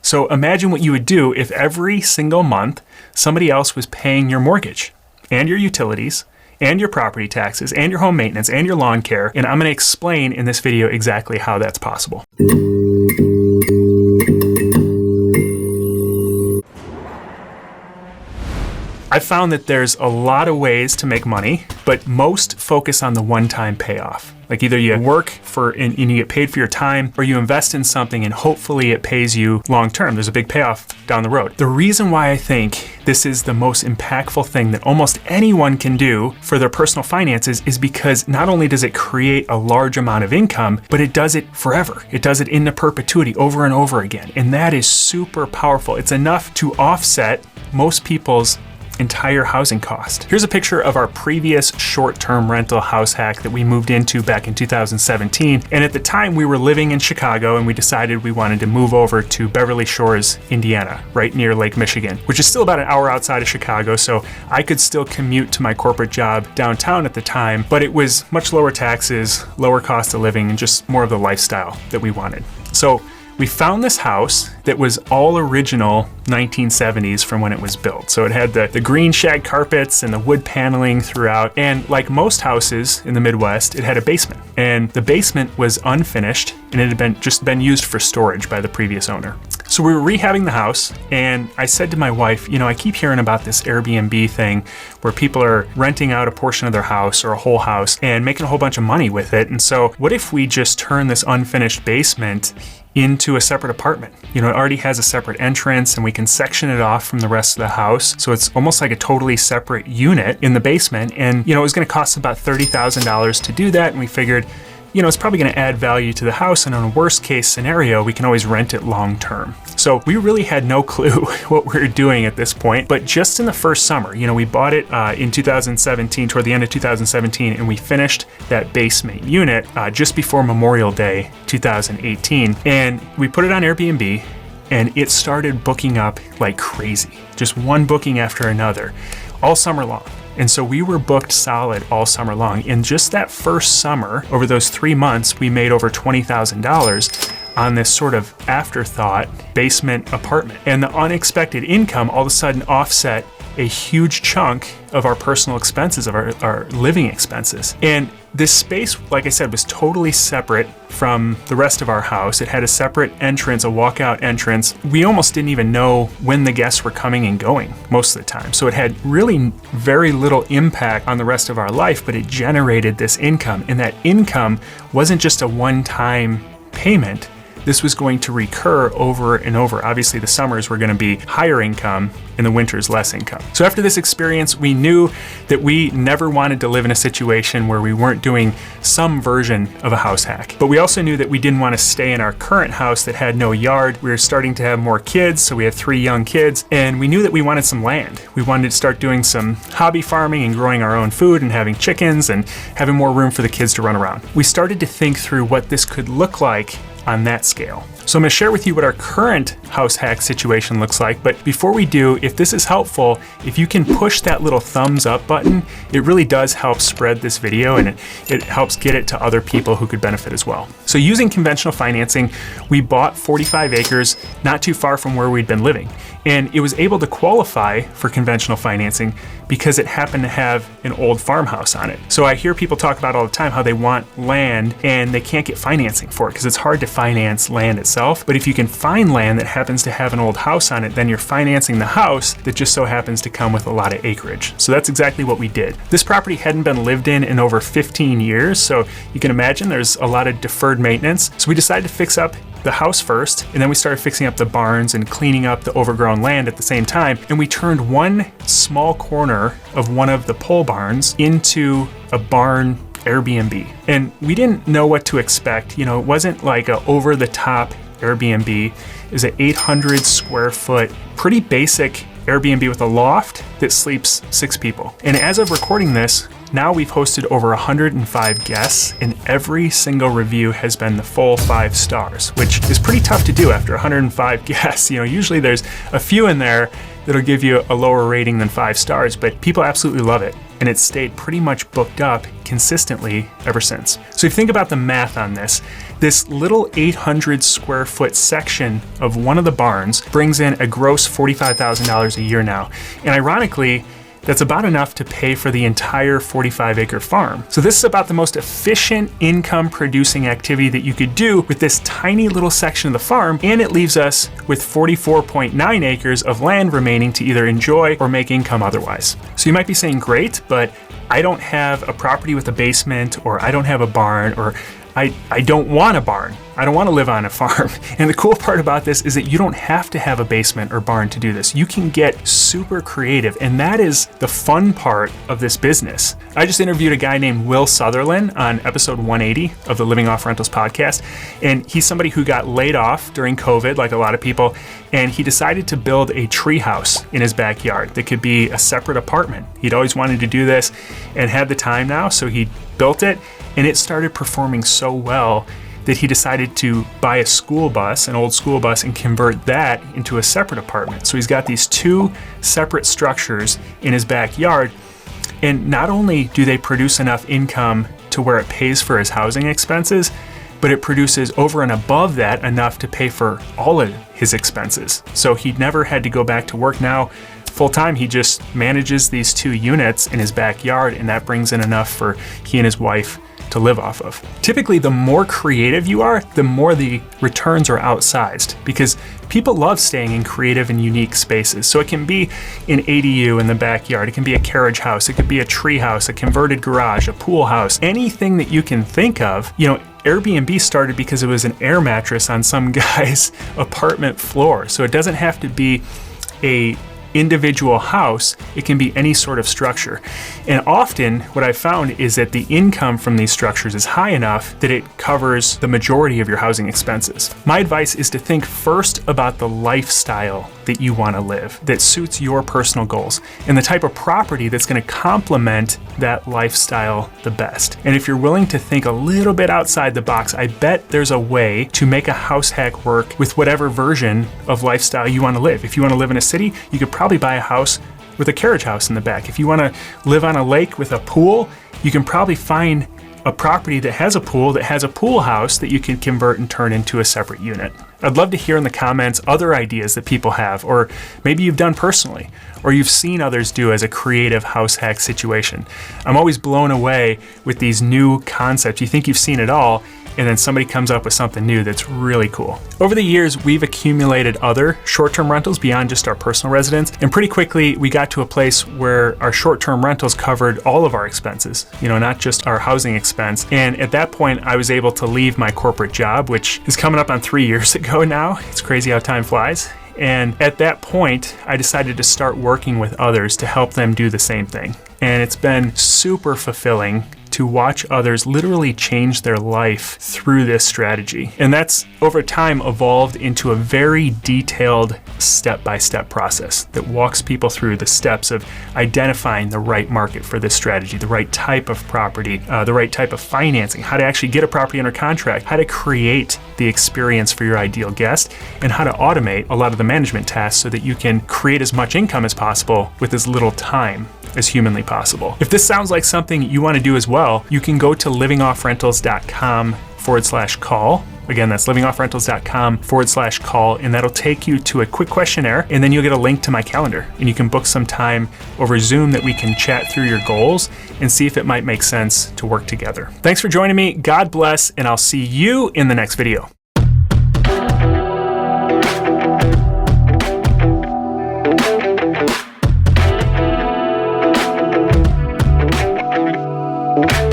So imagine what you would do if every single month somebody else was paying your mortgage and your utilities and your property taxes and your home maintenance and your lawn care. And I'm going to explain in this video exactly how that's possible. I found that there's a lot of ways to make money, but most focus on the one-time payoff. Like either you work and you get paid for your time, or you invest in something and hopefully it pays you long-term. There's a big payoff down the road. The reason why I think this is the most impactful thing that almost anyone can do for their personal finances is because not only does it create a large amount of income, but it does it forever. It does it into perpetuity over and over again. And that is super powerful. It's enough to offset most people's entire housing cost. Here's a picture of our previous short-term rental house hack that we moved into back in 2017. And at the time we were living in Chicago and we decided we wanted to move over to Beverly Shores, Indiana, right near Lake Michigan, which is still about an hour outside of Chicago. So I could still commute to my corporate job downtown at the time, but it was much lower taxes, lower cost of living, and just more of the lifestyle that we wanted. So we found this house that was all original 1970s from when it was built. So it had the green shag carpets and the wood paneling throughout. And like most houses in the Midwest, it had a basement. And the basement was unfinished and it had just been used for storage by the previous owner. So we were rehabbing the house and I said to my wife, you know, I keep hearing about this Airbnb thing where people are renting out a portion of their house or a whole house and making a whole bunch of money with it. And so what if we just turn this unfinished basement into a separate apartment? You know, it already has a separate entrance and we can section it off from the rest of the house. So it's almost like a totally separate unit in the basement. And, you know, it was going to cost about $30,000 to do that. And we figured, you know, it's probably going to add value to the house. And on a worst case scenario, we can always rent it long term. So we really had no clue what we were doing at this point. But just in the first summer, you know, we bought it in 2017, toward the end of 2017, and we finished that basement unit just before Memorial Day 2018. And we put it on Airbnb and it started booking up like crazy. Just one booking after another, all summer long. And so we were booked solid all summer long. In just that first summer, over those 3 months, we made over $20,000 on this sort of afterthought basement apartment. And the unexpected income all of a sudden offset a huge chunk of our personal expenses, of our living expenses. And this space, like I said, was totally separate from the rest of our house. It had a separate entrance, a walkout entrance. We almost didn't even know when the guests were coming and going most of the time. So it had really very little impact on the rest of our life, but it generated this income. And that income wasn't just a one-time payment. This was going to recur over and over. Obviously, the summers were going to be higher income and the winters less income. So after this experience, we knew that we never wanted to live in a situation where we weren't doing some version of a house hack. But we also knew that we didn't want to stay in our current house that had no yard. We were starting to have more kids, so we had 3 young kids, and we knew that we wanted some land. We wanted to start doing some hobby farming and growing our own food and having chickens and having more room for the kids to run around. We started to think through what this could look like on that scale. So I'm going to share with you what our current house hack situation looks like. But before we do, if this is helpful, if you can push that little thumbs up button, it really does help spread this video and it helps get it to other people who could benefit as well. So using conventional financing, we bought 45 acres not too far from where we'd been living. And it was able to qualify for conventional financing because it happened to have an old farmhouse on it. So I hear people talk about all the time how they want land and they can't get financing for it because it's hard to finance land itself. But if you can find land that happens to have an old house on it, then you're financing the house that just so happens to come with a lot of acreage. So that's exactly what we did. This property hadn't been lived in over 15 years. So you can imagine there's a lot of deferred maintenance. So we decided to fix up the house first, and then we started fixing up the barns and cleaning up the overgrown land at the same time. And we turned one small corner of one of the pole barns into a barn Airbnb. And we didn't know what to expect. You know, it wasn't like a over-the-top Airbnb. It was an 800 square foot, pretty basic Airbnb with a loft that sleeps 6 people. And as of recording this, now we've hosted over 105 guests, and every single review has been the full 5 stars, which is pretty tough to do after 105 guests. You know, usually there's a few in there that'll give you a lower rating than 5 stars, but people absolutely love it. and it's stayed pretty much booked up consistently ever since. So if you think about the math on this little 800 square foot section of one of the barns brings in a gross $45,000 a year now. And ironically, that's about enough to pay for the entire 45-acre farm. So this is about the most efficient income producing activity that you could do with this tiny little section of the farm, and it leaves us with 44.9 acres of land remaining to either enjoy or make income otherwise. So you might be saying, great, but I don't have a property with a basement, or I don't have a barn, or I don't want a barn. I don't want to live on a farm. And the cool part about this is that you don't have to have a basement or barn to do this. You can get super creative, and that is the fun part of this business. I just interviewed a guy named Will Sutherland on episode 180 of the Living Off Rentals podcast, and he's somebody who got laid off during COVID, like a lot of people, and he decided to build a tree house in his backyard that could be a separate apartment. He'd always wanted to do this and had the time now, so he built it, and it started performing so well that he decided to buy a school bus, an old school bus, and convert that into a separate apartment. So he's got these two separate structures in his backyard, and not only do they produce enough income to where it pays for his housing expenses, but it produces over and above that enough to pay for all of his expenses. So he never had to go back to work now full time. He just manages these two units in his backyard, and that brings in enough for he and his wife to live off of. Typically, the more creative you are, the more the returns are outsized, because people love staying in creative and unique spaces. So it can be an ADU in the backyard, it can be a carriage house, it could be a tree house, a converted garage, a pool house, anything that you can think of. Airbnb started because it was an air mattress on some guy's apartment floor. So it doesn't have to be a individual house, it can be any sort of structure. And often what I've found is that the income from these structures is high enough that it covers the majority of your housing expenses. My advice is to think first about the lifestyle that you want to live, that suits your personal goals, and the type of property that's going to complement that lifestyle the best. And if you're willing to think a little bit outside the box, I bet there's a way to make a house hack work with whatever version of lifestyle you want to live. If you want to live in a city, you could probably buy a house with a carriage house in the back. If you want to live on a lake with a pool, you can probably find a property that has a pool house that you can convert and turn into a separate unit. I'd love to hear in the comments other ideas that people have, or maybe you've done personally, or you've seen others do as a creative house hack situation. I'm always blown away with these new concepts. You think you've seen it all, and then somebody comes up with something new that's really cool. Over the years, we've accumulated other short-term rentals beyond just our personal residence, and pretty quickly we got to a place where our short-term rentals covered all of our expenses, not just our housing expense. And at that point, I was able to leave my corporate job, which is coming up on 3 years ago now. It's crazy how time flies. And at that point, I decided to start working with others to help them do the same thing. And it's been super fulfilling to watch others literally change their life through this strategy. And that's over time evolved into a very detailed step-by-step process that walks people through the steps of identifying the right market for this strategy, the right type of property, the right type of financing, how to actually get a property under contract, how to create the experience for your ideal guest, and how to automate a lot of the management tasks so that you can create as much income as possible with as little time as humanly possible. If this sounds like something you want to do as well, you can go to livingoffrentals.com/call. Again, that's livingoffrentals.com/call, and that'll take you to a quick questionnaire, and then you'll get a link to my calendar, and you can book some time over Zoom that we can chat through your goals and see if it might make sense to work together. Thanks for joining me. God bless, and I'll see you in the next video. Okay.